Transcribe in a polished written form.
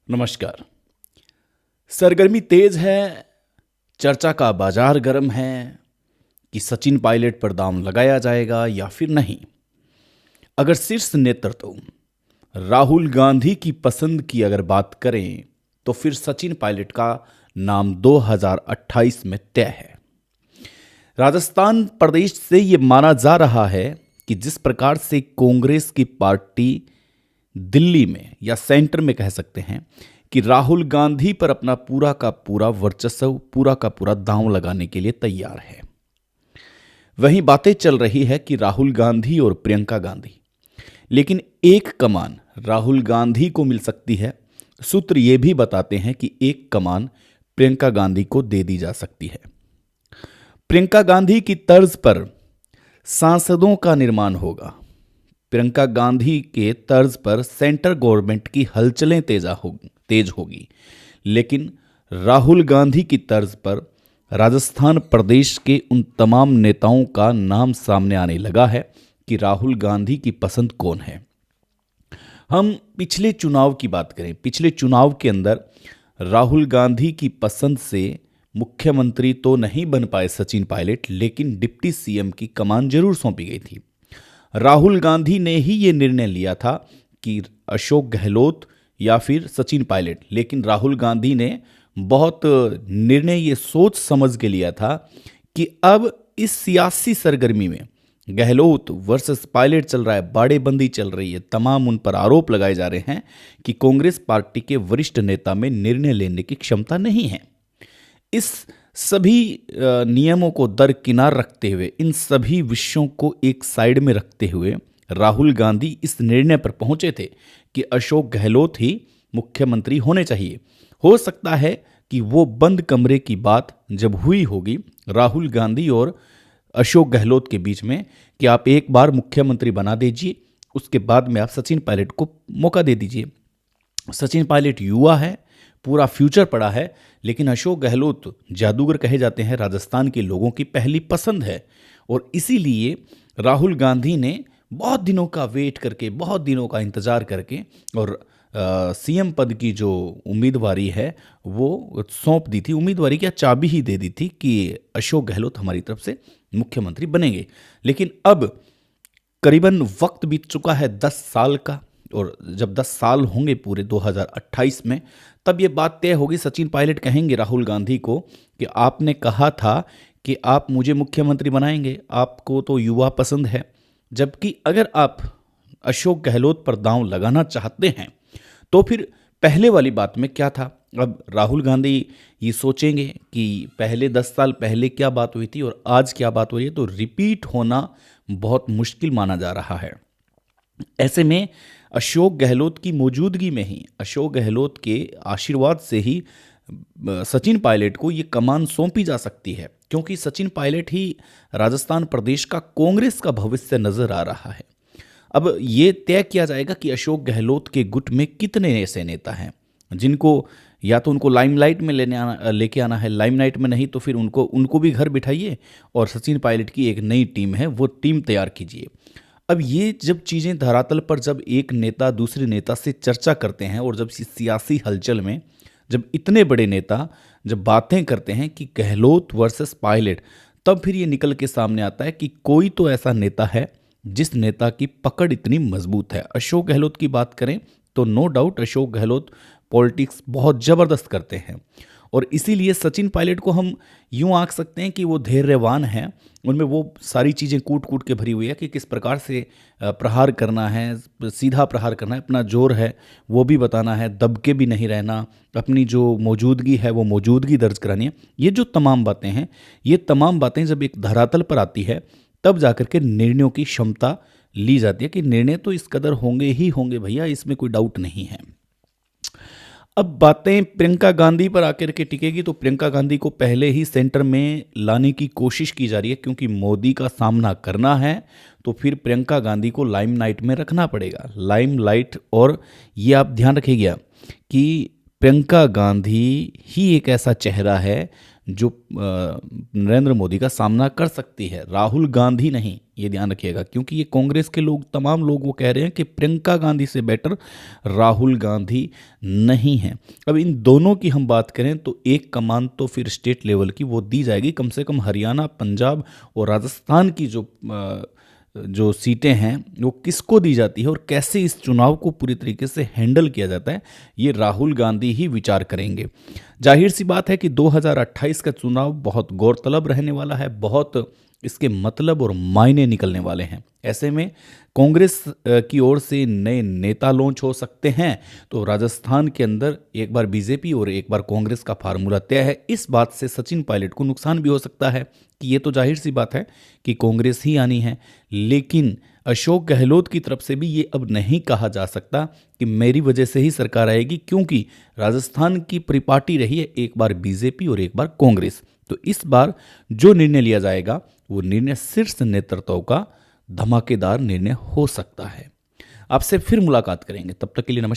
नमस्कार। सरगर्मी तेज है, चर्चा का बाजार गर्म है कि सचिन पायलट पर दांव लगाया जाएगा या फिर नहीं। अगर शीर्ष नेतृत्व राहुल गांधी की पसंद की अगर बात करें तो फिर सचिन पायलट का नाम 2028 में तय है। राजस्थान प्रदेश से ये माना जा रहा है कि जिस प्रकार से कांग्रेस की पार्टी दिल्ली में या सेंटर में कह सकते हैं कि राहुल गांधी पर अपना पूरा का पूरा वर्चस्व, पूरा का पूरा दांव लगाने के लिए तैयार है, वहीं बातें चल रही है कि राहुल गांधी और प्रियंका गांधी, लेकिन एक कमान राहुल गांधी को मिल सकती है। सूत्र ये भी बताते हैं कि एक कमान प्रियंका गांधी को दे दी जा सकती है। प्रियंका गांधी की तर्ज पर सांसदों का निर्माण होगा। प्रियंका गांधी के तर्ज पर सेंटर गवर्नमेंट की हलचलें तेज होगी, लेकिन राहुल गांधी की तर्ज पर राजस्थान प्रदेश के उन तमाम नेताओं का नाम सामने आने लगा है कि राहुल गांधी की पसंद कौन है। हम पिछले चुनाव की बात करें, पिछले चुनाव के अंदर राहुल गांधी की पसंद से मुख्यमंत्री तो नहीं बन पाए सचिन पायलट, लेकिन डिप्टी सीएम की कमान जरूर सौंपी गई थी। राहुल गांधी ने ही ये निर्णय लिया था कि अशोक गहलोत या फिर सचिन पायलट, लेकिन राहुल गांधी ने बहुत निर्णय ये सोच समझ के लिया था कि अब इस सियासी सरगर्मी में गहलोत वर्सेस पायलट चल रहा है, बाड़ेबंदी चल रही है, तमाम उन पर आरोप लगाए जा रहे हैं कि कांग्रेस पार्टी के वरिष्ठ नेता में निर्णय लेने की क्षमता नहीं है। इस सभी नियमों को दरकिनार रखते हुए, इन सभी विषयों को एक साइड में रखते हुए राहुल गांधी इस निर्णय पर पहुंचे थे कि अशोक गहलोत ही मुख्यमंत्री होने चाहिए। हो सकता है कि वो बंद कमरे की बात जब हुई होगी राहुल गांधी और अशोक गहलोत के बीच में कि आप एक बार मुख्यमंत्री बना दीजिए, उसके बाद में आप सचिन पायलट को मौका दे दीजिए। सचिन पायलट युवा है, पूरा फ्यूचर पड़ा है, लेकिन अशोक गहलोत जादूगर कहे जाते हैं, राजस्थान के लोगों की पहली पसंद है। और इसीलिए राहुल गांधी ने बहुत दिनों का वेट करके, बहुत दिनों का इंतजार करके और सीएम पद की जो उम्मीदवारी है वो सौंप दी थी। उम्मीदवारी क्या, चाबी ही दे दी थी कि अशोक गहलोत हमारी तरफ से मुख्यमंत्री बनेंगे। लेकिन अब करीबन वक्त बीत चुका है 10 साल का, और जब 10 साल होंगे पूरे 2028 में, तब ये बात तय होगी। सचिन पायलट कहेंगे राहुल गांधी को कि आपने कहा था कि आप मुझे मुख्यमंत्री बनाएंगे, आपको तो युवा पसंद है, जबकि अगर आप अशोक गहलोत पर दांव लगाना चाहते हैं तो फिर पहले वाली बात में क्या था। अब राहुल गांधी ये सोचेंगे कि पहले 10 साल पहले क्या बात हुई थी और आज क्या बात हो रही है, तो रिपीट होना बहुत मुश्किल माना जा रहा है। ऐसे में अशोक गहलोत की मौजूदगी में ही, अशोक गहलोत के आशीर्वाद से ही सचिन पायलट को ये कमान सौंपी जा सकती है, क्योंकि सचिन पायलट ही राजस्थान प्रदेश का कांग्रेस का भविष्य नजर आ रहा है। अब ये तय किया जाएगा कि अशोक गहलोत के गुट में कितने ऐसे नेता हैं जिनको या तो उनको लाइमलाइट में लेके आना है, लाइमलाइट में नहीं तो फिर उनको भी घर बिठाइए और सचिन पायलट की एक नई टीम है, वो टीम तैयार कीजिए। अब ये जब चीज़ें धरातल पर, जब एक नेता दूसरे नेता से चर्चा करते हैं और जब सियासी हलचल में जब इतने बड़े नेता जब बातें करते हैं कि गहलोत वर्सेस पायलट, तब फिर ये निकल के सामने आता है कि कोई तो ऐसा नेता है जिस नेता की पकड़ इतनी मजबूत है। अशोक गहलोत की बात करें तो no doubt Ashok Gehlot politics बहुत ज़बरदस्त करते हैं, और इसीलिए सचिन पायलट को हम यूँ आंक सकते हैं कि वो धैर्यवान हैं। उनमें वो सारी चीज़ें कूट कूट के भरी हुई है कि किस प्रकार से प्रहार करना है, सीधा प्रहार करना है, अपना जोर है वो भी बताना है, दबके भी नहीं रहना, अपनी जो मौजूदगी है वो मौजूदगी दर्ज करानी है। ये जो तमाम बातें हैं, ये तमाम बातें जब एक धरातल पर आती है तब जाकर के निर्णयों की क्षमता ली जाती है कि निर्णय तो इस कदर होंगे ही होंगे भैया, इसमें कोई डाउट नहीं है। अब बातें प्रियंका गांधी पर आकर के टिकेगी तो प्रियंका गांधी को पहले ही सेंटर में लाने की कोशिश की जा रही है, क्योंकि मोदी का सामना करना है तो फिर प्रियंका गांधी को लाइमलाइट में रखना पड़ेगा, लाइमलाइट। और ये आप ध्यान रखिएगा कि प्रियंका गांधी ही एक ऐसा चेहरा है जो नरेंद्र मोदी का सामना कर सकती है, राहुल गांधी नहीं, ये ध्यान रखिएगा, क्योंकि ये कांग्रेस के लोग, तमाम लोग वो कह रहे हैं कि प्रियंका गांधी से बेटर राहुल गांधी नहीं है। अब इन दोनों की हम बात करें तो एक कमान तो फिर स्टेट लेवल की वो दी जाएगी, कम से कम हरियाणा, पंजाब और राजस्थान की जो सीटें हैं वो किसको दी जाती है और कैसे इस चुनाव को पूरी तरीके से हैंडल किया जाता है, ये राहुल गांधी ही विचार करेंगे। जाहिर सी बात है कि 2028 का चुनाव बहुत गौरतलब रहने वाला है, बहुत इसके मतलब और मायने निकलने वाले हैं। ऐसे में कांग्रेस की ओर से नए नेता लॉन्च हो सकते हैं, तो राजस्थान के अंदर एक बार बीजेपी और एक बार कांग्रेस का फार्मूला तय है। इस बात से सचिन पायलट को नुकसान भी हो सकता है कि ये तो जाहिर सी बात है कि कांग्रेस ही आनी है, लेकिन अशोक गहलोत की तरफ से भी ये अब नहीं कहा जा सकता कि मेरी वजह से ही सरकार आएगी, क्योंकि राजस्थान की परिपाटी रही है एक बार बीजेपी और एक बार कांग्रेस। तो इस बार जो निर्णय लिया जाएगा वो निर्णय शीर्ष नेतृत्व का धमाकेदार निर्णय हो सकता है। आपसे फिर मुलाकात करेंगे, तब तक के लिए नमस्कार।